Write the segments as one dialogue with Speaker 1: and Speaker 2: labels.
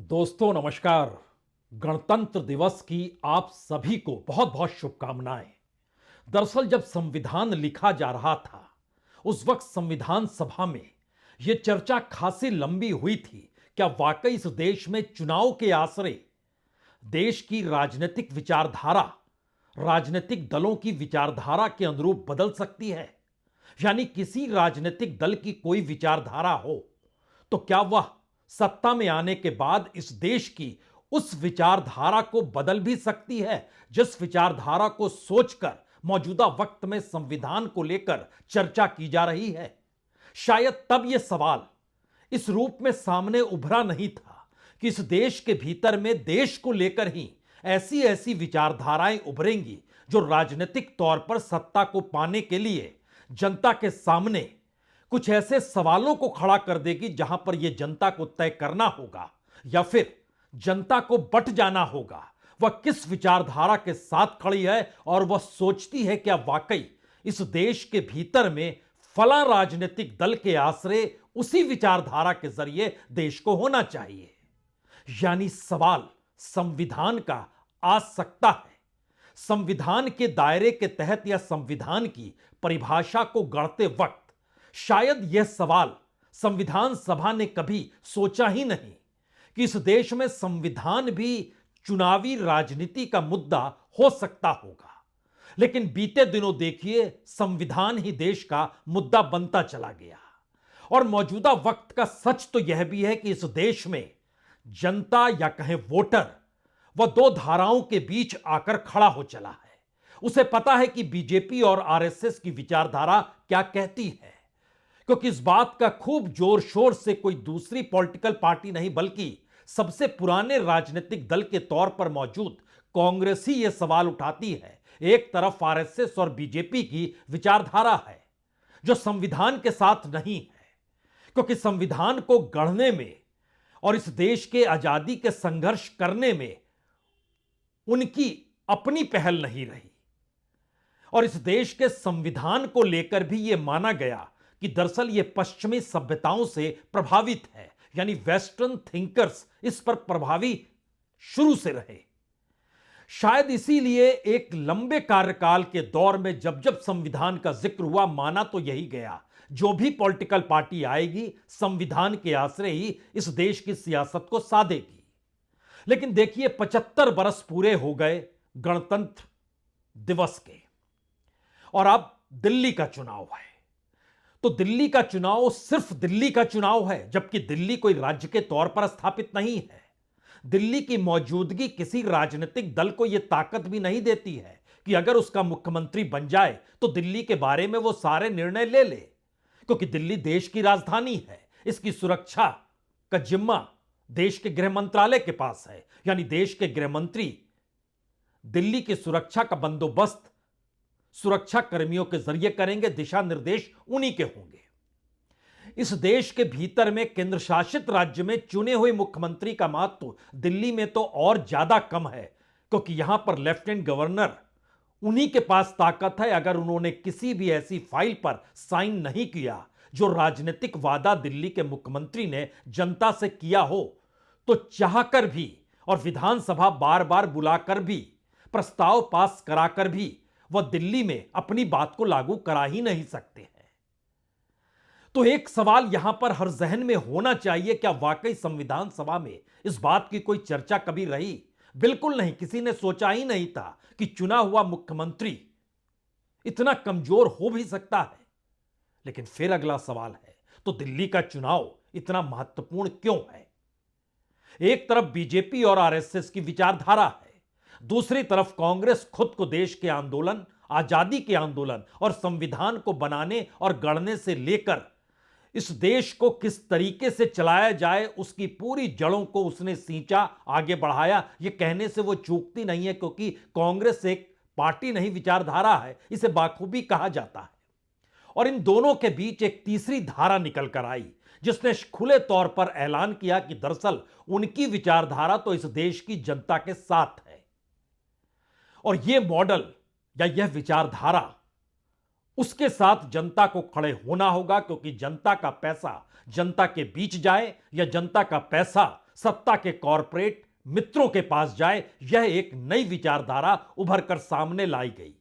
Speaker 1: दोस्तों नमस्कार। गणतंत्र दिवस की आप सभी को बहुत बहुत शुभकामनाएं। दरअसल जब संविधान लिखा जा रहा था उस वक्त संविधान सभा में यह चर्चा खासी लंबी हुई थी। क्या वाकई इस देश में चुनाव के आसरे देश की राजनीतिक विचारधारा राजनीतिक दलों की विचारधारा के अनुरूप बदल सकती है? यानी किसी राजनीतिक दल की कोई विचारधारा हो तो क्या वह सत्ता में आने के बाद इस देश की उस विचारधारा को बदल भी सकती है जिस विचारधारा को सोचकर मौजूदा वक्त में संविधान को लेकर चर्चा की जा रही है? शायद तब यह सवाल इस रूप में सामने उभरा नहीं था कि इस देश के भीतर में देश को लेकर ही ऐसी ऐसी विचारधाराएं उभरेंगी जो राजनीतिक तौर पर सत्ता को पाने के लिए जनता के सामने कुछ ऐसे सवालों को खड़ा कर देगी जहां पर यह जनता को तय करना होगा या फिर जनता को बट जाना होगा वह किस विचारधारा के साथ खड़ी है और वह सोचती है क्या वाकई इस देश के भीतर में फला राजनीतिक दल के आश्रय उसी विचारधारा के जरिए देश को होना चाहिए। यानी सवाल संविधान का आ सकता है। संविधान के दायरे के तहत या संविधान की परिभाषा को गढ़ते वक्त शायद यह सवाल संविधान सभा ने कभी सोचा ही नहीं कि इस देश में संविधान भी चुनावी राजनीति का मुद्दा हो सकता होगा। लेकिन बीते दिनों देखिए संविधान ही देश का मुद्दा बनता चला गया। और मौजूदा वक्त का सच तो यह भी है कि इस देश में जनता या कहें वोटर वह दो धाराओं के बीच आकर खड़ा हो चला है। उसे पता है कि बीजेपी और आरएसएस की विचारधारा क्या कहती है, क्योंकि इस बात का खूब जोर शोर से कोई दूसरी पॉलिटिकल पार्टी नहीं बल्कि सबसे पुराने राजनीतिक दल के तौर पर मौजूद कांग्रेस ही यह सवाल उठाती है। एक तरफ आरएसएस और बीजेपी की विचारधारा है जो संविधान के साथ नहीं है, क्योंकि संविधान को गढ़ने में और इस देश के आजादी के संघर्ष करने में उनकी अपनी पहल नहीं रही। और इस देश के संविधान को लेकर भी यह माना गया कि दरअसल यह पश्चिमी सभ्यताओं से प्रभावित है, यानी वेस्टर्न थिंकर्स इस पर प्रभावी शुरू से रहे। शायद इसीलिए एक लंबे कार्यकाल के दौर में जब जब संविधान का जिक्र हुआ माना तो यही गया जो भी पॉलिटिकल पार्टी आएगी संविधान के आश्रय ही इस देश की सियासत को साधेगी। लेकिन देखिए 75 बरस पूरे हो गए गणतंत्र दिवस के और अब दिल्ली का चुनाव है। तो दिल्ली का चुनाव सिर्फ दिल्ली का चुनाव है, जबकि दिल्ली कोई राज्य के तौर पर स्थापित नहीं है। दिल्ली की मौजूदगी किसी राजनीतिक दल को यह ताकत भी नहीं देती है कि अगर उसका मुख्यमंत्री बन जाए तो दिल्ली के बारे में वो सारे निर्णय ले ले, क्योंकि दिल्ली देश की राजधानी है। इसकी सुरक्षा का जिम्मा देश के गृह मंत्रालय के पास है, यानी देश के गृह मंत्री दिल्ली की सुरक्षा का बंदोबस्त सुरक्षा कर्मियों के जरिए करेंगे, दिशा निर्देश उन्हीं के होंगे। इस देश के भीतर में केंद्र शासित राज्य में चुने हुए मुख्यमंत्री का महत्व दिल्ली में तो और ज्यादा कम है, क्योंकि यहां पर लेफ्टिनेंट गवर्नर उन्हीं के पास ताकत है। अगर उन्होंने किसी भी ऐसी फाइल पर साइन नहीं किया जो राजनीतिक वादा दिल्ली के मुख्यमंत्री ने जनता से किया हो तो चाहकर भी और विधानसभा बार बार बुलाकर भी प्रस्ताव पास कराकर भी वह दिल्ली में अपनी बात को लागू करा ही नहीं सकते हैं। तो एक सवाल यहां पर हर जहन में होना चाहिए, क्या वाकई संविधान सभा में इस बात की कोई चर्चा कभी रही? बिल्कुल नहीं। किसी ने सोचा ही नहीं था कि चुना हुआ मुख्यमंत्री इतना कमजोर हो भी सकता है। लेकिन फिर अगला सवाल है, तो दिल्ली का चुनाव इतना महत्वपूर्ण क्यों है? एक तरफ बीजेपी और आरएसएस की विचारधारा है, दूसरी तरफ कांग्रेस खुद को देश के आंदोलन, आजादी के आंदोलन और संविधान को बनाने और गढ़ने से लेकर इस देश को किस तरीके से चलाया जाए उसकी पूरी जड़ों को उसने सींचा, आगे बढ़ाया। यह कहने से वो चूकती नहीं है, क्योंकि कांग्रेस एक पार्टी नहीं विचारधारा है, इसे बाखूबी कहा जाता है। और इन दोनों के बीच एक तीसरी धारा निकल कर आई जिसने खुले तौर पर ऐलान किया कि दरअसल उनकी विचारधारा तो इस देश की जनता के साथ है और यह मॉडल या यह विचारधारा उसके साथ जनता को खड़े होना होगा, क्योंकि जनता का पैसा जनता के बीच जाए या जनता का पैसा सत्ता के कॉरपोरेट मित्रों के पास जाए, यह एक नई विचारधारा उभर कर सामने लाई गई।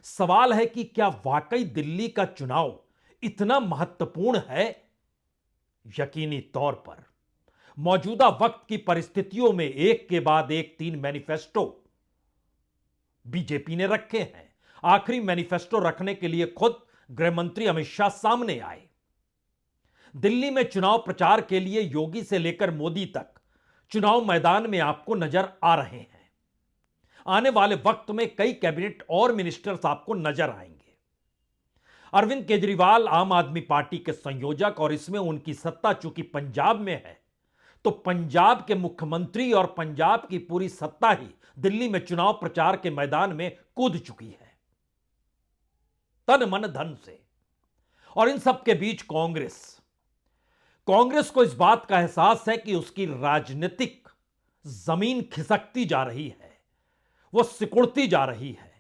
Speaker 1: सवाल है कि क्या वाकई दिल्ली का चुनाव इतना महत्वपूर्ण है? यकीनी तौर पर मौजूदा वक्त की परिस्थितियों में एक के बाद एक 3 मैनिफेस्टो बीजेपी ने रखे हैं। आखिरी मैनिफेस्टो रखने के लिए खुद गृह मंत्री अमित शाह सामने आए। दिल्ली में चुनाव प्रचार के लिए योगी से लेकर मोदी तक चुनाव मैदान में आपको नजर आ रहे हैं। आने वाले वक्त में कई कैबिनेट और मिनिस्टर्स आपको नजर आएंगे। अरविंद केजरीवाल आम आदमी पार्टी के संयोजक और इसमें उनकी सत्ता चूंकि पंजाब में है, तो पंजाब के मुख्यमंत्री और पंजाब की पूरी सत्ता ही दिल्ली में चुनाव प्रचार के मैदान में कूद चुकी है, तन मन धन से। और इन सब के बीच कांग्रेस को इस बात का एहसास है कि उसकी राजनीतिक जमीन खिसकती जा रही है, वो सिकुड़ती जा रही है।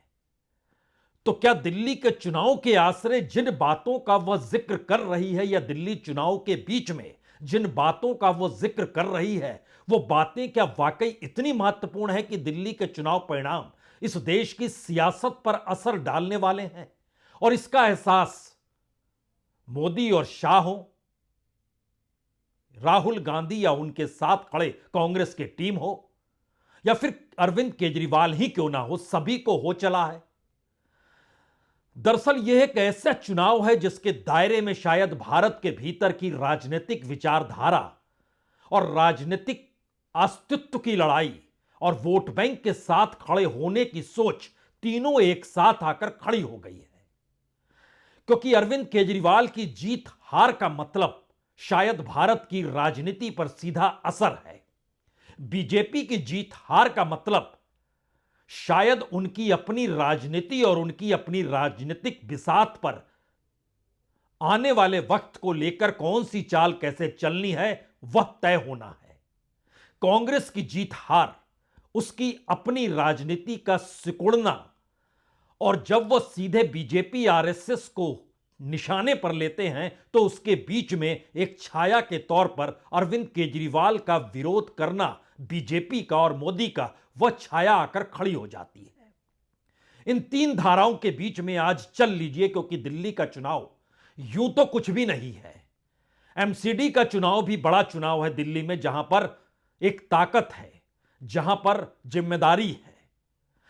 Speaker 1: तो क्या दिल्ली के चुनाव के आसरे जिन बातों का वह जिक्र कर रही है, या दिल्ली चुनाव के बीच में जिन बातों का वो जिक्र कर रही है, वो बातें क्या वाकई इतनी महत्वपूर्ण है कि दिल्ली के चुनाव परिणाम इस देश की सियासत पर असर डालने वाले हैं? और इसका एहसास मोदी और शाह हो, राहुल गांधी या उनके साथ खड़े कांग्रेस की टीम हो, या फिर अरविंद केजरीवाल ही क्यों ना हो, सभी को हो चला है। दरअसल यह एक ऐसा चुनाव है जिसके दायरे में शायद भारत के भीतर की राजनीतिक विचारधारा और राजनीतिक अस्तित्व की लड़ाई और वोट बैंक के साथ खड़े होने की सोच तीनों एक साथ आकर खड़ी हो गई है। क्योंकि अरविंद केजरीवाल की जीत हार का मतलब शायद भारत की राजनीति पर सीधा असर है। बीजेपी की जीत हार का मतलब शायद उनकी अपनी राजनीति और उनकी अपनी राजनीतिक बिसात पर आने वाले वक्त को लेकर कौन सी चाल कैसे चलनी है, वह तय होना है। कांग्रेस की जीत हार उसकी अपनी राजनीति का सिकुड़ना, और जब वह सीधे बीजेपी आरएसएस को निशाने पर लेते हैं तो उसके बीच में एक छाया के तौर पर अरविंद केजरीवाल का विरोध करना बीजेपी का और मोदी का, वह छाया आकर खड़ी हो जाती है। इन तीन धाराओं के बीच में आज चल लीजिए, क्योंकि दिल्ली का चुनाव यूं तो कुछ भी नहीं है। एमसीडी का चुनाव भी बड़ा चुनाव है दिल्ली में, जहां पर एक ताकत है, जहां पर जिम्मेदारी है।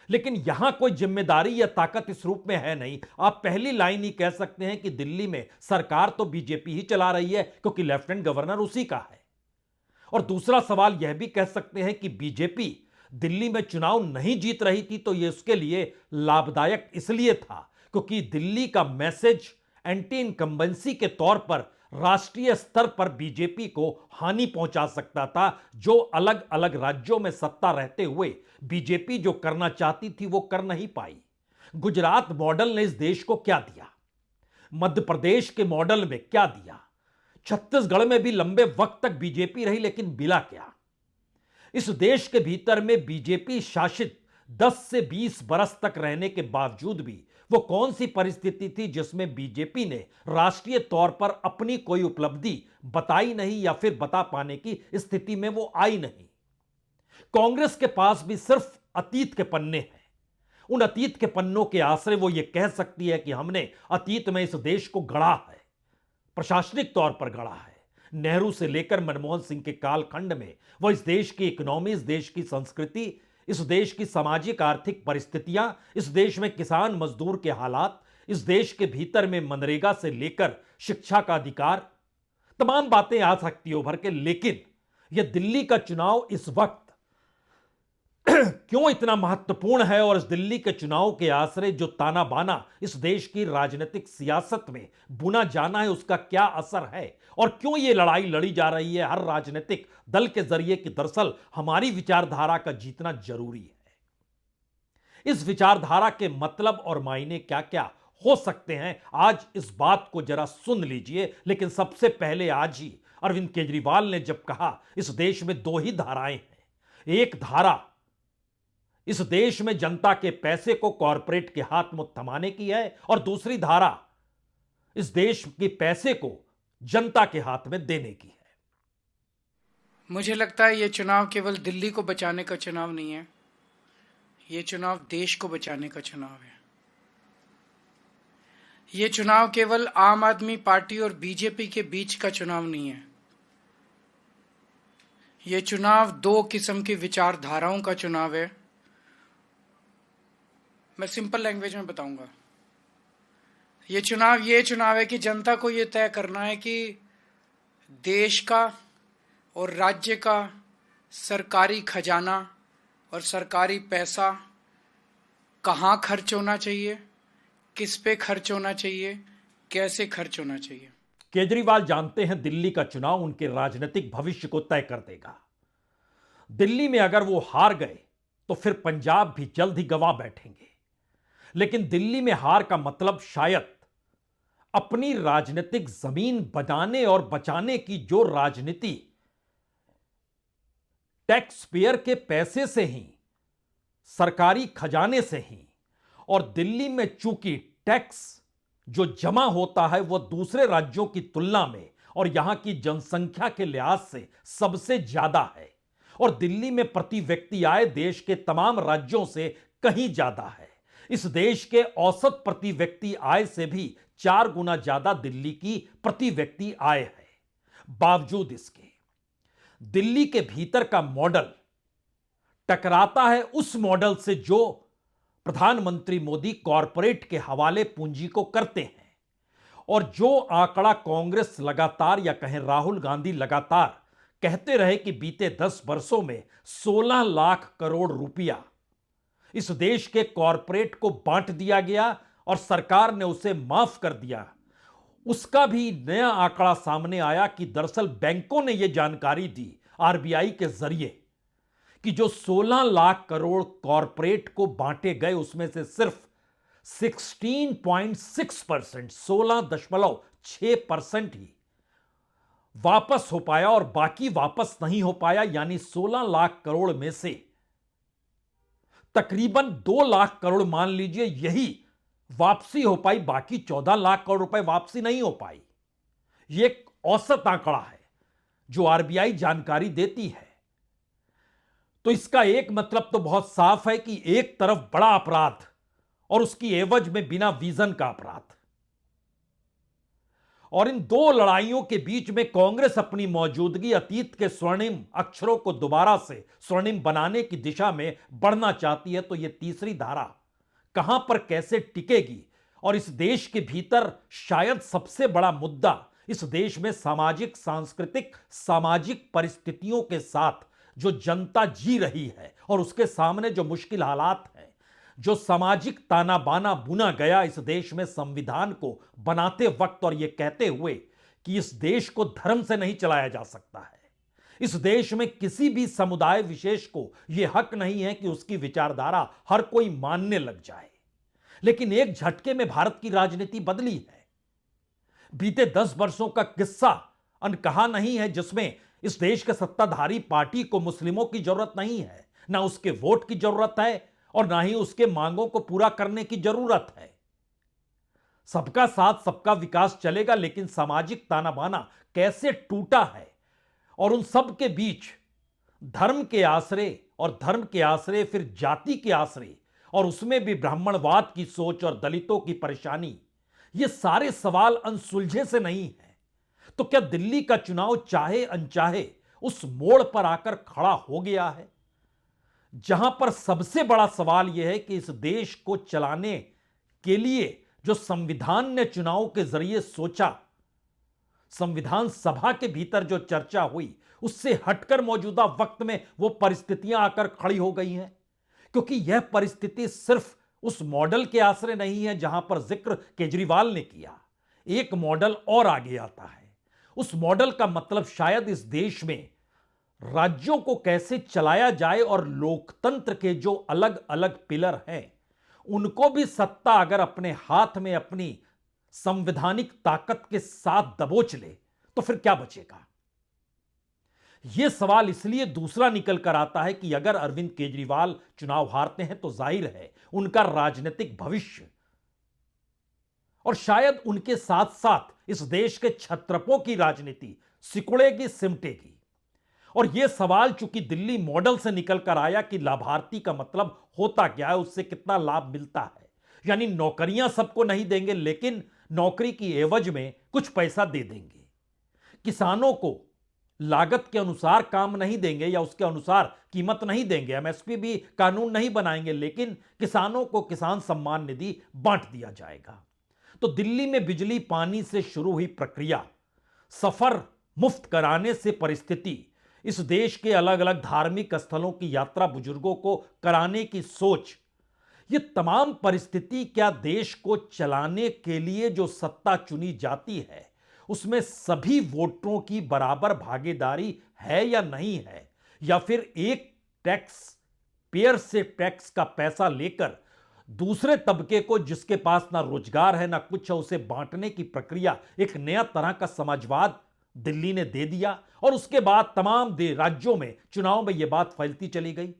Speaker 1: लेकिन यहां कोई जिम्मेदारी या ताकत इस रूप में है नहीं। आप पहली लाइन ही कह सकते हैं कि दिल्ली में सरकार तो बीजेपी ही चला रही है, क्योंकि लेफ्टिनेंट गवर्नर उसी का है। और दूसरा सवाल यह भी कह सकते हैं कि बीजेपी दिल्ली में चुनाव नहीं जीत रही थी तो यह उसके लिए लाभदायक इसलिए था क्योंकि दिल्ली का मैसेज एंटी इनकम्बेंसी के तौर पर राष्ट्रीय स्तर पर बीजेपी को हानि पहुंचा सकता था, जो अलग अलग राज्यों में सत्ता रहते हुए बीजेपी जो करना चाहती थी वो कर नहीं पाई। गुजरात मॉडल ने इस देश को क्या दिया, मध्य प्रदेश के मॉडल में क्या दिया, छत्तीसगढ़ में भी लंबे वक्त तक बीजेपी रही, लेकिन मिला क्या? इस देश के भीतर में बीजेपी शासित 10 से 20 बरस तक रहने के बावजूद भी वो कौन सी परिस्थिति थी जिसमें बीजेपी ने राष्ट्रीय तौर पर अपनी कोई उपलब्धि बताई नहीं, या फिर बता पाने की स्थिति में वो आई नहीं। कांग्रेस के पास भी सिर्फ अतीत के पन्ने हैं। उन अतीत के पन्नों के आश्रय वो ये कह सकती है कि हमने अतीत में इस देश को गढ़ा है, प्रशासनिक तौर पर गढ़ा है। नेहरू से लेकर मनमोहन सिंह के कालखंड में वो इस देश की इकोनॉमी, इस देश की संस्कृति, इस देश की सामाजिक आर्थिक परिस्थितियां, इस देश में किसान मजदूर के हालात, इस देश के भीतर में मनरेगा से लेकर शिक्षा का अधिकार, तमाम बातें आ सकती है उभर के। लेकिन यह दिल्ली का चुनाव इस वक्त क्यों इतना महत्वपूर्ण है, और इस दिल्ली के चुनाव के आसरे जो ताना बाना इस देश की राजनीतिक सियासत में बुना जाना है, उसका क्या असर है, और क्यों यह लड़ाई लड़ी जा रही है हर राजनीतिक दल के जरिए कि दरअसल हमारी विचारधारा का जीतना जरूरी है। इस विचारधारा के मतलब और मायने क्या क्या हो सकते हैं, आज इस बात को जरा सुन लीजिए। लेकिन सबसे पहले आज ही अरविंद केजरीवाल ने जब कहा इस देश में दो ही धाराएं हैं, एक धारा इस देश में जनता के पैसे को कॉरपोरेट के हाथ में थमाने की है, और दूसरी धारा इस देश के पैसे को जनता के हाथ में देने की है।
Speaker 2: मुझे लगता है ये चुनाव केवल दिल्ली को बचाने का चुनाव नहीं है, ये चुनाव देश को बचाने का चुनाव है। ये चुनाव केवल आम आदमी पार्टी और बीजेपी के बीच का चुनाव नहीं है, ये चुनाव दो किस्म की विचारधाराओं का चुनाव है। मैं सिंपल लैंग्वेज में बताऊंगा। ये चुनाव है कि जनता को ये तय करना है कि देश का और राज्य का सरकारी खजाना और सरकारी पैसा कहाँ खर्च होना चाहिए, किस पे खर्च होना चाहिए, कैसे खर्च होना चाहिए।
Speaker 1: केजरीवाल जानते हैं दिल्ली का चुनाव उनके राजनीतिक भविष्य को तय कर देगा। दिल्ली में अगर वो हार गए तो फिर पंजाब भी जल्द ही गंवा बैठेंगे। लेकिन दिल्ली में हार का मतलब शायद अपनी राजनीतिक जमीन बनाने और बचाने की जो राजनीति टैक्स पेयर के पैसे से ही, सरकारी खजाने से ही, और दिल्ली में चूंकि टैक्स जो जमा होता है वह दूसरे राज्यों की तुलना में और यहां की जनसंख्या के लिहाज से सबसे ज्यादा है, और दिल्ली में प्रति व्यक्ति आय देश के तमाम राज्यों से कहीं ज्यादा है। इस देश के औसत प्रति व्यक्ति आय से भी 4 गुना ज्यादा दिल्ली की प्रति व्यक्ति आय है। बावजूद इसके दिल्ली के भीतर का मॉडल टकराता है उस मॉडल से जो प्रधानमंत्री मोदी कॉरपोरेट के हवाले पूंजी को करते हैं, और जो आंकड़ा कांग्रेस लगातार या कहें राहुल गांधी लगातार कहते रहे कि बीते 10 वर्षों में 16 लाख करोड़ रुपया इस देश के कॉरपोरेट को बांट दिया गया और सरकार ने उसे माफ कर दिया, उसका भी नया आंकड़ा सामने आया कि दरअसल बैंकों ने यह जानकारी दी आरबीआई के जरिए कि जो 16 लाख करोड़ कॉरपोरेट को बांटे गए उसमें से सिर्फ 16.6%, 16.6% ही वापस हो पाया और बाकी वापस नहीं हो पाया। यानी 16 लाख करोड़ में से तकरीबन 2 लाख करोड़ मान लीजिए यही वापसी हो पाई, बाकी 14 लाख करोड़ रुपए वापसी नहीं हो पाई। यह एक औसत आंकड़ा है जो आरबीआई जानकारी देती है। तो इसका एक मतलब तो बहुत साफ है कि एक तरफ बड़ा अपराध और उसकी एवज में बिना विजन का अपराध, और इन दो लड़ाइयों के बीच में कांग्रेस अपनी मौजूदगी अतीत के स्वर्णिम अक्षरों को दोबारा से स्वर्णिम बनाने की दिशा में बढ़ना चाहती है। तो यह तीसरी धारा कहां पर कैसे टिकेगी, और इस देश के भीतर शायद सबसे बड़ा मुद्दा इस देश में सामाजिक सांस्कृतिक सामाजिक परिस्थितियों के साथ जो जनता जी रही है और उसके सामने जो मुश्किल हालात हैं, जो सामाजिक ताना बाना बुना गया इस देश में संविधान को बनाते वक्त, और यह कहते हुए कि इस देश को धर्म से नहीं चलाया जा सकता है, इस देश में किसी भी समुदाय विशेष को यह हक नहीं है कि उसकी विचारधारा हर कोई मानने लग जाए। लेकिन एक झटके में भारत की राजनीति बदली है। बीते 10 वर्षों का किस्सा अनकहा नहीं है जिसमें इस देश के सत्ताधारी पार्टी को मुस्लिमों की जरूरत नहीं है, ना उसके वोट की जरूरत है और ना ही उसके मांगों को पूरा करने की जरूरत है। सबका साथ सबका विकास चलेगा, लेकिन सामाजिक ताना बाना कैसे टूटा है, और उन सब के बीच धर्म के आश्रय और धर्म के आश्रय फिर जाति के आश्रय, और उसमें भी ब्राह्मणवाद की सोच और दलितों की परेशानी, ये सारे सवाल अनसुलझे से नहीं है। तो क्या दिल्ली का चुनाव चाहे अनचाहे उस मोड़ पर आकर खड़ा हो गया है जहां पर सबसे बड़ा सवाल यह है कि इस देश को चलाने के लिए जो संविधान ने चुनाव के जरिए सोचा, संविधान सभा के भीतर जो चर्चा हुई, उससे हटकर मौजूदा वक्त में वो परिस्थितियां आकर खड़ी हो गई हैं। क्योंकि यह परिस्थिति सिर्फ उस मॉडल के आश्रय नहीं है जहां पर जिक्र केजरीवाल ने किया, एक मॉडल और आगे आता है। उस मॉडल का मतलब शायद इस देश में राज्यों को कैसे चलाया जाए और लोकतंत्र के जो अलग अलग पिलर हैं उनको भी सत्ता अगर अपने हाथ में अपनी संवैधानिक ताकत के साथ दबोच ले तो फिर क्या बचेगा। यह सवाल इसलिए दूसरा निकल कर आता है कि अगर अरविंद केजरीवाल चुनाव हारते हैं तो जाहिर है उनका राजनीतिक भविष्य और शायद उनके साथ साथ इस देश के छत्रपों की राजनीति सिकुड़ेगी, सिमटेगी। और यह सवाल चूंकि दिल्ली मॉडल से निकल कर आया कि लाभार्थी का मतलब होता क्या है, उससे कितना लाभ मिलता है, यानी नौकरियां सबको नहीं देंगे लेकिन नौकरी की एवज में कुछ पैसा दे देंगे। किसानों को लागत के अनुसार काम नहीं देंगे या उसके अनुसार कीमत नहीं देंगे, एमएसपी भी कानून नहीं बनाएंगे, लेकिन किसानों को किसान सम्मान निधि बांट दिया जाएगा। तो दिल्ली में बिजली पानी से शुरू हुई प्रक्रिया, सफर मुफ्त कराने से परिस्थिति, इस देश के अलग अलग धार्मिक स्थलों की यात्रा बुजुर्गों को कराने की सोच, ये तमाम परिस्थिति क्या देश को चलाने के लिए जो सत्ता चुनी जाती है उसमें सभी वोटरों की बराबर भागीदारी है या नहीं है, या फिर एक टैक्स पेयर से टैक्स का पैसा लेकर दूसरे तबके को जिसके पास ना रोजगार है ना कुछ है उसे बांटने की प्रक्रिया, एक नया तरह का समाजवाद दिल्ली ने दे दिया और उसके बाद तमाम राज्यों में चुनाव में यह बात फैलती चली गई।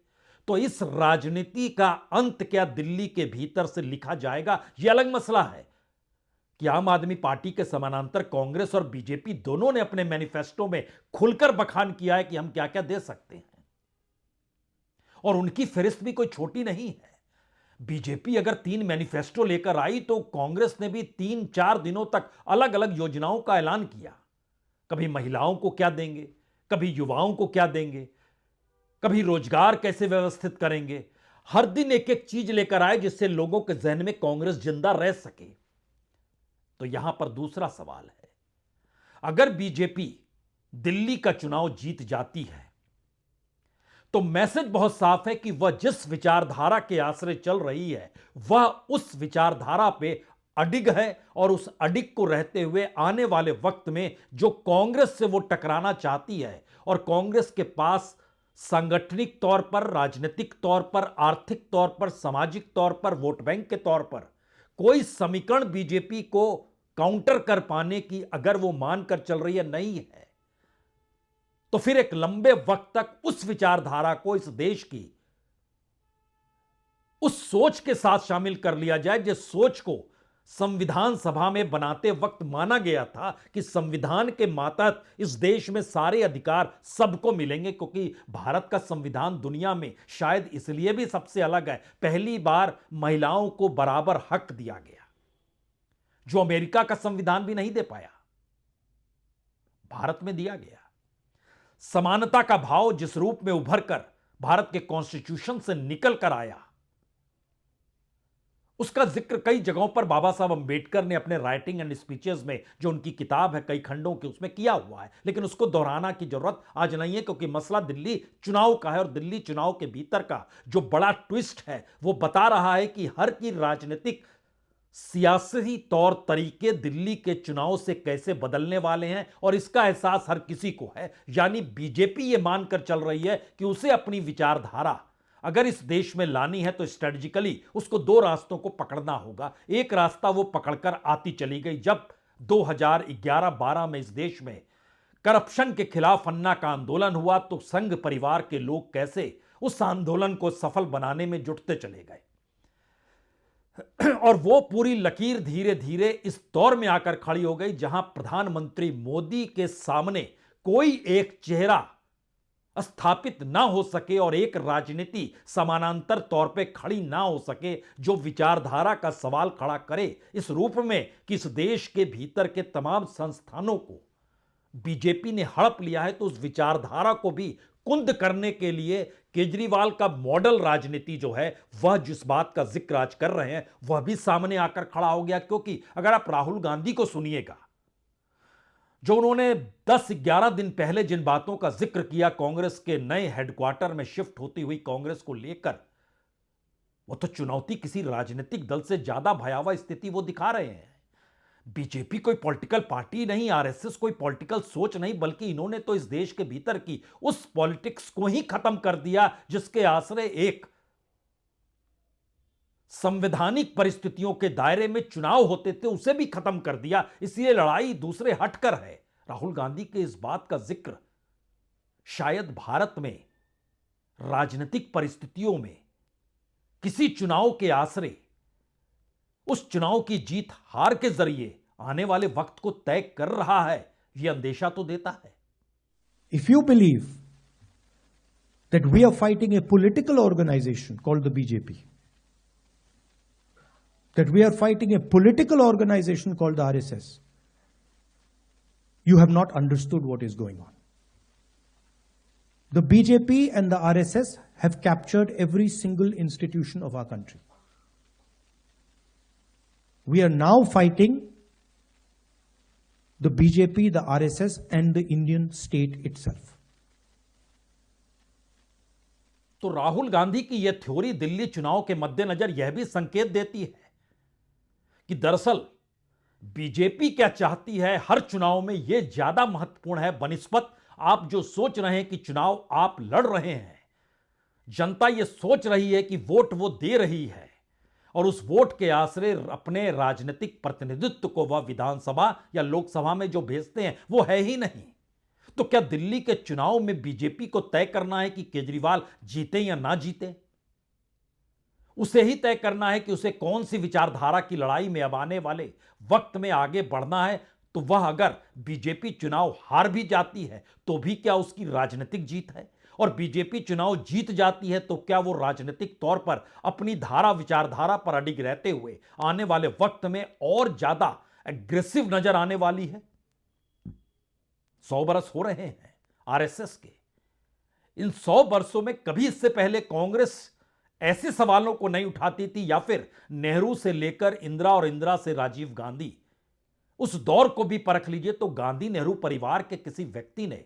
Speaker 1: तो इस राजनीति का अंत क्या दिल्ली के भीतर से लिखा जाएगा, यह अलग मसला है कि आम आदमी पार्टी के समानांतर कांग्रेस और बीजेपी दोनों ने अपने मैनिफेस्टो में खुलकर बखान किया है कि हम क्या क्या दे सकते हैं, और उनकी फहरिस्त भी कोई छोटी नहीं है। बीजेपी अगर 3 मैनिफेस्टो लेकर आई तो कांग्रेस ने भी 3-4 दिनों तक अलग अलग योजनाओं का ऐलान किया। कभी महिलाओं को क्या देंगे, कभी युवाओं को क्या देंगे, कभी रोजगार कैसे व्यवस्थित करेंगे, हर दिन एक एक चीज लेकर आए जिससे लोगों के जहन में कांग्रेस जिंदा रह सके। तो यहां पर दूसरा सवाल है, अगर बीजेपी दिल्ली का चुनाव जीत जाती है तो मैसेज बहुत साफ है कि वह जिस विचारधारा के आश्रय चल रही है वह उस विचारधारा पे अडिग है, और उस अडिग को रहते हुए आने वाले वक्त में जो कांग्रेस से वो टकराना चाहती है, और कांग्रेस के पास सांगठनिक तौर पर, राजनीतिक तौर पर, आर्थिक तौर पर, सामाजिक तौर पर, वोट बैंक के तौर पर कोई समीकरण बीजेपी को काउंटर कर पाने की अगर वो मानकर चल रही है नहीं है, तो फिर एक लंबे वक्त तक उस विचारधारा को इस देश की उस सोच के साथ शामिल कर लिया जाए जिस सोच को संविधान सभा में बनाते वक्त माना गया था कि संविधान के मातहत इस देश में सारे अधिकार सबको मिलेंगे, क्योंकि भारत का संविधान दुनिया में शायद इसलिए भी सबसे अलग है, पहली बार महिलाओं को बराबर हक दिया गया, जो अमेरिका का संविधान भी नहीं दे पाया, भारत में दिया गया। समानता का भाव जिस रूप में उभर कर भारत के कॉन्स्टिट्यूशन से निकल कर आया, उसका जिक्र कई जगहों पर बाबा साहब अंबेडकर ने अपने राइटिंग एंड स्पीचेस में, जो उनकी किताब है कई खंडों की, उसमें किया हुआ है, लेकिन उसको दोहराना की जरूरत आज नहीं है, क्योंकि मसला दिल्ली चुनाव का है। और दिल्ली चुनाव के भीतर का जो बड़ा ट्विस्ट है वो बता रहा है कि हर की राजनीतिक सियासी तौर तरीके दिल्ली के चुनाव से कैसे बदलने वाले हैं, और इसका एहसास हर किसी को है। यानी बीजेपी ये मानकर चल रही है कि उसे अपनी विचारधारा अगर इस देश में लानी है तो स्ट्रेटेजिकली उसको 2 रास्तों को पकड़ना होगा। एक रास्ता वो पकड़कर आती चली गई जब 2011-12 में इस देश में करप्शन के खिलाफ अन्ना का आंदोलन हुआ, तो संघ परिवार के लोग कैसे उस आंदोलन को सफल बनाने में जुटते चले गए, और वो पूरी लकीर धीरे धीरे इस दौर में आकर खड़ी हो गई जहां प्रधानमंत्री मोदी के सामने कोई एक चेहरा स्थापित ना हो सके और एक राजनीति समानांतर तौर पे खड़ी ना हो सके जो विचारधारा का सवाल खड़ा करे, इस रूप में कि इस देश के भीतर के तमाम संस्थानों को बीजेपी ने हड़प लिया है। तो उस विचारधारा को भी कुंद करने के लिए केजरीवाल का मॉडल राजनीति जो है, वह जिस बात का जिक्र आज कर रहे हैं वह भी सामने आकर खड़ा हो गया। क्योंकि अगर आप राहुल गांधी को सुनिएगा, जो उन्होंने 10-11 दिन पहले जिन बातों का जिक्र किया कांग्रेस के नए हेडक्वार्टर में शिफ्ट होती हुई कांग्रेस को लेकर, वो तो चुनौती किसी राजनीतिक दल से ज्यादा भयावह स्थिति वो दिखा रहे हैं। बीजेपी कोई पॉलिटिकल पार्टी नहीं, आरएसएस कोई पॉलिटिकल सोच नहीं, बल्कि इन्होंने तो इस देश के भीतर की उस पॉलिटिक्स को ही खत्म कर दिया जिसके आश्रय एक संवैधानिक परिस्थितियों के दायरे में चुनाव होते थे, उसे भी खत्म कर दिया। इसलिए लड़ाई दूसरे हटकर है। राहुल गांधी के इस बात का जिक्र शायद भारत में राजनीतिक परिस्थितियों में किसी चुनाव के आश्रय उस चुनाव की जीत हार के जरिए आने वाले वक्त को तय कर रहा है, यह अंदेशा तो देता है।
Speaker 3: If you believe that we are fighting a political organization called the BJP, that we are fighting a political organization called the RSS, you have not understood what is going on. The BJP and the RSS have captured every single institution of our country. We are now fighting the BJP, the RSS, and the Indian state itself.
Speaker 1: तो राहुल गांधी की यह theory Delhi चुनाव के मद्देनजर यह भी संकेत देती है कि दरअसल बीजेपी क्या चाहती है हर चुनाव में यह ज्यादा महत्वपूर्ण है बनिस्बत आप जो सोच रहे हैं कि चुनाव आप लड़ रहे हैं। जनता यह सोच रही है कि वोट वो दे रही है और उस वोट के आश्रय अपने राजनीतिक प्रतिनिधित्व को वह विधानसभा या लोकसभा में जो भेजते हैं वो है ही नहीं। तो क्या दिल्ली के चुनाव में बीजेपी को तय करना है कि केजरीवाल जीते या ना जीते? उसे ही तय करना है कि उसे कौन सी विचारधारा की लड़ाई में अब आने वाले वक्त में आगे बढ़ना है। तो वह अगर बीजेपी चुनाव हार भी जाती है तो भी क्या उसकी राजनीतिक जीत है? और बीजेपी चुनाव जीत जाती है तो क्या वो राजनीतिक तौर पर अपनी विचारधारा पर अडिग रहते हुए आने वाले वक्त में और ज्यादा एग्रेसिव नजर आने वाली है? 100 बरस हो रहे हैं आरएसएस के। इन 100 वर्षों में कभी इससे पहले कांग्रेस ऐसे सवालों को नहीं उठाती थी या फिर नेहरू से लेकर इंदिरा और इंदिरा से राजीव गांधी, उस दौर को भी परख लीजिए तो गांधी नेहरू परिवार के किसी व्यक्ति ने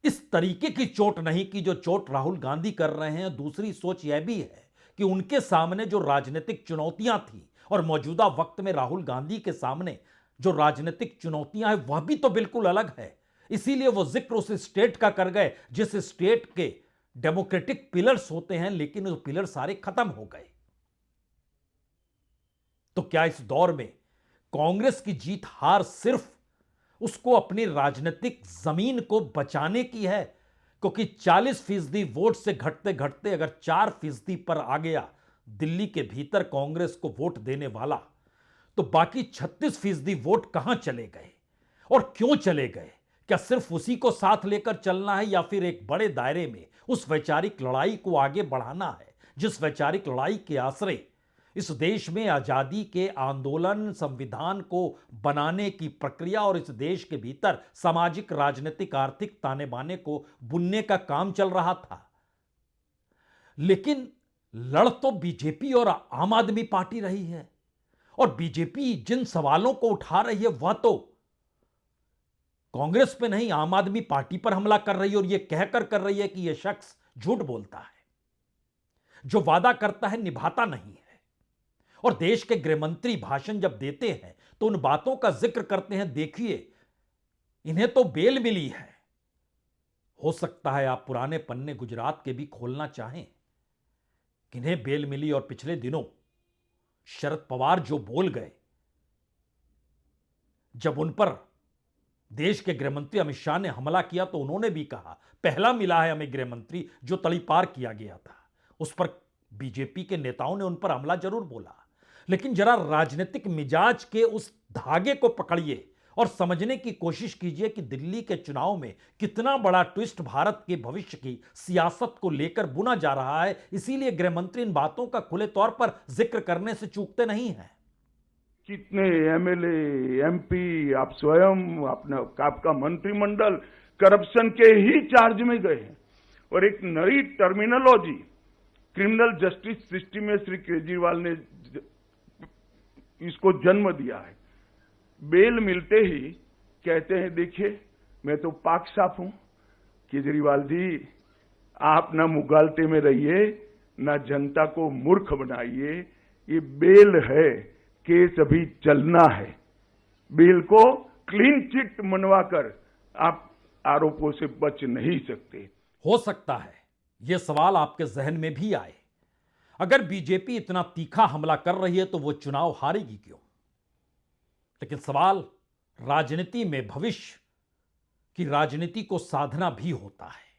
Speaker 1: इस तरीके की चोट नहीं की जो चोट राहुल गांधी कर रहे हैं। दूसरी सोच यह भी है कि उनके सामने जो राजनीतिक चुनौतियां थी और मौजूदा वक्त में राहुल गांधी के सामने जो राजनीतिक चुनौतियां हैं वह भी तो बिल्कुल अलग है। इसीलिए वो जिक्र उस स्टेट का कर गए जिस स्टेट के डेमोक्रेटिक पिलर्स होते हैं, लेकिन वो पिलर सारे खत्म हो गए। तो क्या इस दौर में कांग्रेस की जीत हार सिर्फ उसको अपनी राजनीतिक जमीन को बचाने की है? क्योंकि 40% वोट से घटते घटते अगर 4% पर आ गया दिल्ली के भीतर कांग्रेस को वोट देने वाला, तो बाकी 36% वोट कहां चले गए और क्यों चले गए? क्या सिर्फ उसी को साथ लेकर चलना है या फिर एक बड़े दायरे में उस वैचारिक लड़ाई को आगे बढ़ाना है जिस वैचारिक लड़ाई के आश्रय इस देश में आजादी के आंदोलन, संविधान को बनाने की प्रक्रिया और इस देश के भीतर सामाजिक, राजनीतिक, आर्थिक ताने बाने को बुनने का काम चल रहा था? लेकिन लड़ तो बीजेपी और आम आदमी पार्टी रही है और बीजेपी जिन सवालों को उठा रही है वह तो कांग्रेस पे नहीं, आम आदमी पार्टी पर हमला कर रही है और यह कहकर कर रही है कि यह शख्स झूठ बोलता है, जो वादा करता है निभाता नहीं है। और देश के गृहमंत्री भाषण जब देते हैं तो उन बातों का जिक्र करते हैं, देखिए इन्हें तो बेल मिली है। हो सकता है आप पुराने पन्ने गुजरात के भी खोलना चाहें, किन्हें बेल मिली और पिछले दिनों शरद पवार जो बोल गए जब उन पर देश के गृहमंत्री अमित शाह ने हमला किया तो उन्होंने भी कहा पहला मिला है हमें गृहमंत्री जो तड़ीपार किया गया था। उस पर बीजेपी के नेताओं ने उन पर हमला जरूर बोला, लेकिन जरा राजनीतिक मिजाज के उस धागे को पकड़िए और समझने की कोशिश कीजिए कि दिल्ली के चुनाव में कितना बड़ा ट्विस्ट भारत के भविष्य की सियासत को लेकर बुना जा रहा है। इसीलिए गृहमंत्री इन बातों का खुले तौर पर जिक्र करने से चूकते नहीं हैं।
Speaker 4: कितने एमएलए, एमपी, आप स्वयं, आपका मंत्रिमंडल करप्शन के ही चार्ज में गए हैं और एक नई टर्मिनोलॉजी क्रिमिनल जस्टिस सिस्टम में श्री केजरीवाल ने इसको जन्म दिया है। बेल मिलते ही कहते हैं देखिए मैं तो पाक साफ हूं। केजरीवाल जी, आप ना मुगालते में रहिए, ना जनता को मूर्ख बनाइए। ये बेल है, केस अभी चलना है। बेल को क्लीन चिट मनवाकर आप आरोपों से बच नहीं सकते।
Speaker 1: हो सकता है यह सवाल आपके जहन में भी आए, अगर बीजेपी इतना तीखा हमला कर रही है तो वो चुनाव हारेगी क्यों? लेकिन सवाल राजनीति में भविष्य की राजनीति को साधना भी होता है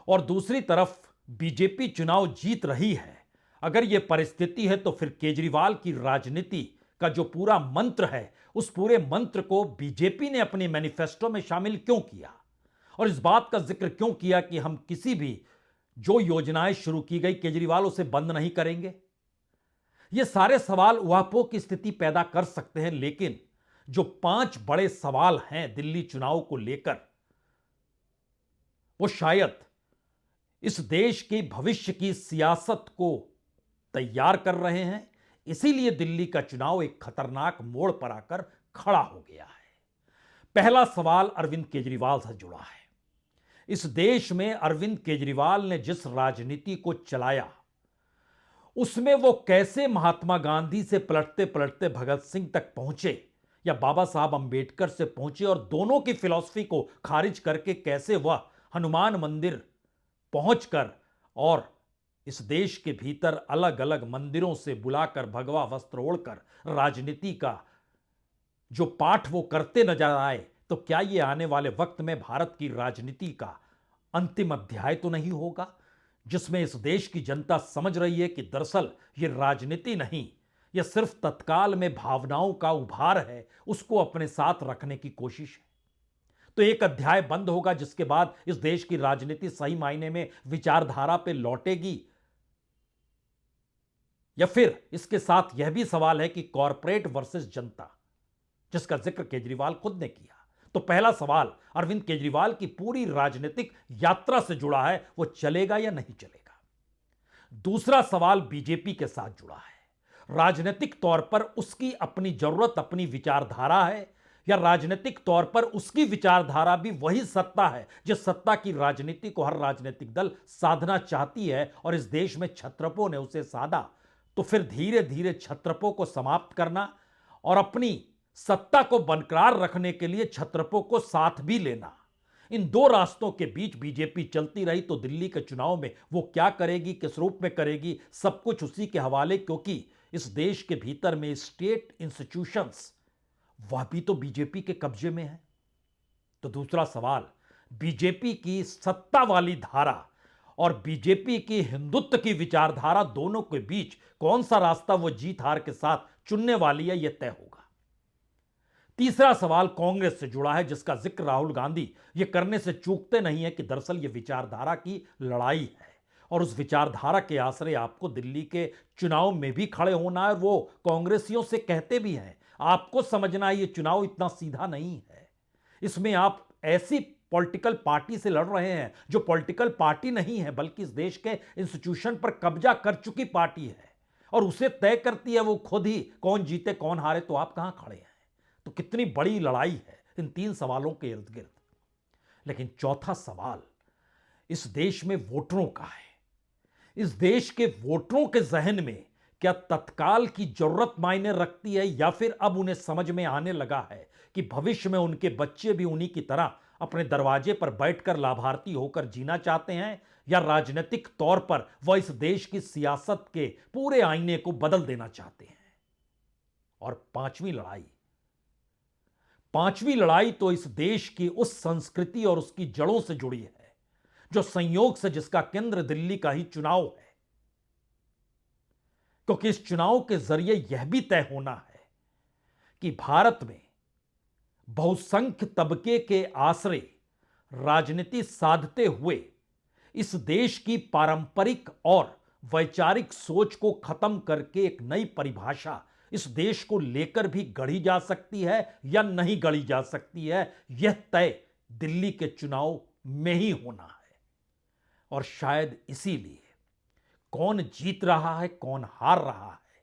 Speaker 1: और दूसरी तरफ बीजेपी चुनाव जीत रही है। अगर यह परिस्थिति है तो फिर केजरीवाल की राजनीति का जो पूरा मंत्र है उस पूरे मंत्र को बीजेपी ने अपने मैनिफेस्टो में शामिल क्यों किया और इस बात का जिक्र क्यों किया कि हम किसी भी जो योजनाएं शुरू की गई केजरीवाल उसे बंद नहीं करेंगे? ये सारे सवाल उहापोह की स्थिति पैदा कर सकते हैं, लेकिन जो 5 बड़े सवाल हैं दिल्ली चुनाव को लेकर, वो शायद इस देश के भविष्य की सियासत को तैयार कर रहे हैं। इसीलिए दिल्ली का चुनाव एक खतरनाक मोड़ पर आकर खड़ा हो गया है। पहला सवाल अरविंद केजरीवाल से जुड़ा है। इस देश में अरविंद केजरीवाल ने जिस राजनीति को चलाया, उसमें वो कैसे महात्मा गांधी से पलटते पलटते भगत सिंह तक पहुंचे या बाबा साहब अंबेडकर से पहुंचे, और दोनों की फिलॉसफी को खारिज करके कैसे वह हनुमान मंदिर पहुंचकर और इस देश के भीतर अलग अलग मंदिरों से बुलाकर भगवा वस्त्र ओढ़कर राजनीति का जो पाठ वो करते नजर आए, तो क्या ये आने वाले वक्त में भारत की राजनीति का अंतिम अध्याय तो नहीं होगा, जिसमें इस देश की जनता समझ रही है कि दरअसल ये राजनीति नहीं, यह सिर्फ तत्काल में भावनाओं का उभार है, उसको अपने साथ रखने की कोशिश है। तो एक अध्याय बंद होगा, जिसके बाद इस देश की राजनीति सही मायने में विचारधारा पे लौटेगी, या फिर इसके साथ यह भी सवाल है कि कॉरपोरेट वर्सेस जनता, जिसका जिक्र केजरीवाल खुद ने किया। तो पहला सवाल अरविंद केजरीवाल की पूरी राजनीतिक यात्रा से जुड़ा है, वो चलेगा या नहीं चलेगा। दूसरा सवाल बीजेपी के साथ जुड़ा है। राजनीतिक तौर पर उसकी अपनी जरूरत, अपनी विचारधारा है, या राजनीतिक तौर पर उसकी विचारधारा भी वही सत्ता है जिस सत्ता की राजनीति को हर राजनीतिक दल साधना चाहती है, और इस देश में छत्रपों ने उसे साधा। तो फिर धीरे धीरे छत्रपों को समाप्त करना और अपनी सत्ता को बरकरार रखने के लिए छत्रपों को साथ भी लेना, इन दो रास्तों के बीच बीजेपी चलती रही। तो दिल्ली के चुनाव में वो क्या करेगी, किस रूप में करेगी, सब कुछ उसी के हवाले, क्योंकि इस देश के भीतर में स्टेट इंस्टीट्यूशंस वह भी तो बीजेपी के कब्जे में है। तो दूसरा सवाल बीजेपी की सत्ता वाली धारा और बीजेपी की हिंदुत्व की विचारधारा, दोनों के बीच कौन सा रास्ता वो जीत हार के साथ चुनने वाली है, यह तय होगा। तीसरा सवाल कांग्रेस से जुड़ा है, जिसका जिक्र राहुल गांधी ये करने से चूकते नहीं है कि दरअसल ये विचारधारा की लड़ाई है, और उस विचारधारा के आसरे आपको दिल्ली के चुनाव में भी खड़े होना है। वो कांग्रेसियों से कहते भी हैं, आपको समझना है ये चुनाव इतना सीधा नहीं है, इसमें आप ऐसी पॉलिटिकल पार्टी से लड़ रहे हैं जो पॉलिटिकल पार्टी नहीं है, बल्कि इस देश के इंस्टीट्यूशन पर कब्जा कर चुकी पार्टी है, और उसे तय करती है वो खुद ही, कौन जीते कौन हारे। तो आप कहां खड़े हैं? तो कितनी बड़ी लड़ाई है इन तीन सवालों के इर्द गिर्द। लेकिन चौथा सवाल इस देश में वोटरों का है। इस देश के वोटरों के जहन में क्या तत्काल की जरूरत मायने रखती है, या फिर अब उन्हें समझ में आने लगा है कि भविष्य में उनके बच्चे भी उन्हीं की तरह अपने दरवाजे पर बैठकर लाभार्थी होकर जीना चाहते हैं, या राजनीतिक तौर पर वह इस देश की सियासत के पूरे आईने को बदल देना चाहते हैं। और पांचवी लड़ाई तो इस देश की उस संस्कृति और उसकी जड़ों से जुड़ी है, जो संयोग से जिसका केंद्र दिल्ली का ही चुनाव है। क्योंकि इस चुनाव के जरिए यह भी तय होना है कि भारत में बहुसंख्य तबके के आश्रय राजनीति साधते हुए इस देश की पारंपरिक और वैचारिक सोच को खत्म करके एक नई परिभाषा इस देश को लेकर भी गढ़ी जा सकती है या नहीं गढ़ी जा सकती है, यह तय दिल्ली के चुनाव में ही होना है। और शायद इसीलिए कौन जीत रहा है, कौन हार रहा है,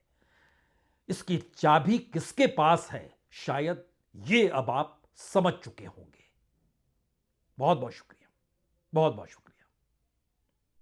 Speaker 1: इसकी चाबी किसके पास है, शायद ये अब आप समझ चुके होंगे। बहुत बहुत शुक्रिया, बहुत बहुत शुक्रिया।